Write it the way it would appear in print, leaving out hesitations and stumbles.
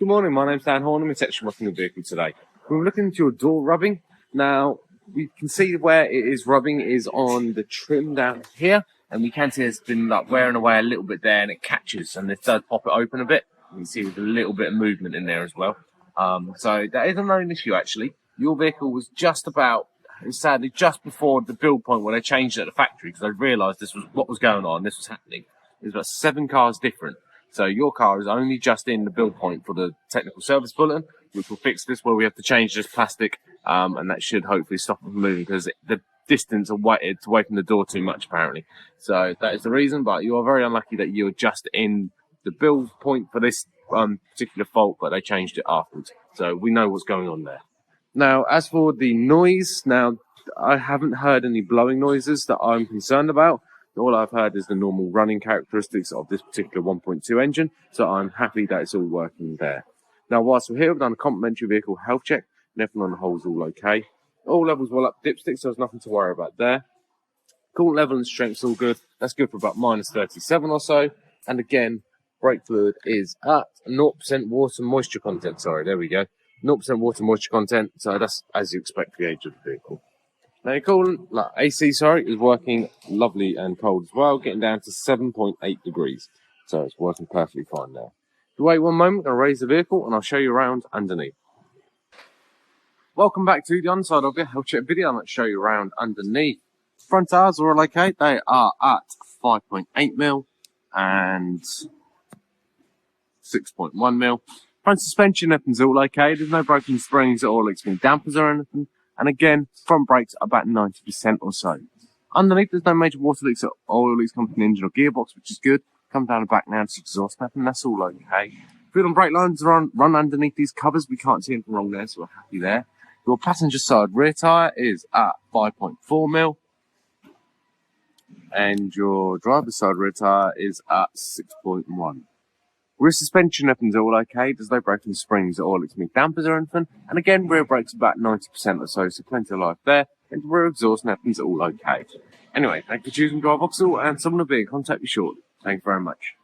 Good morning, my name's Dan Horne. I'm section working the vehicle today. We're looking into your door rubbing. Now, we can see where it is rubbing is on the trim down here, and we can see it's been like wearing away a little bit there, and it catches, and it does pop it open a bit. You can see there's a little bit of movement in there as well. So that is a known issue actually. Your vehicle was just about, sadly, just before the build point where they changed it at the factory, because they realised this was what was going on, this was happening. There's about 7 cars different. So your car is only just in the build point for the technical service bulletin, which will fix this where we have to change this plastic, and that should hopefully stop it from moving because the distance it's away from the door too much apparently. So that is the reason, but you are very unlucky that you're just in the build point for this particular fault, but they changed it afterwards. So we know what's going on there. Now, as for the noise, now I haven't heard any blowing noises that I'm concerned about. All I've heard is the normal running characteristics of this particular 1.2 engine, so I'm happy that it's all working there. Now, whilst we're here, we've done a complimentary vehicle health check, and everything on the whole is all okay. All levels well up dipstick, so there's nothing to worry about there. Coolant level and strength's all good. That's good for about -37 or so. And again, brake fluid is at 0% water moisture content. Sorry, there we go. 0% water moisture content, so that's as you expect for the age of the vehicle. Now your coolant, AC, is working lovely and cold as well, getting down to 7.8 degrees. So it's working perfectly fine now. If you wait one moment, I'll raise the vehicle and I'll show you around underneath. Welcome back to the underside of your health check video. I'm going to show you around underneath. Front tires are all okay. They are at 5.8mm and 6.1mm. Front suspension, everything's all okay. There's no broken springs or leaks from dampers or anything. And again, front brakes are about 90% or so. Underneath, there's no major water leaks or oil leaks coming from the engine or gearbox, which is good. Come down the back now to exhaust snap, and that's all okay. Feel and brake lines run underneath these covers. We can't see anything wrong there, so we're happy there. Your passenger side rear tyre is at 5.4mm. And your driver's side rear tyre is at 6.1. Rear suspension, everything's all okay. There's no broken springs or leaks from dampers or anything. And again, rear brakes about 90% or so plenty of life there. And rear exhaust and everything's all okay. Anyway, thank you for choosing Drive Vauxhall, and someone will be in contact you shortly. Thank you very much.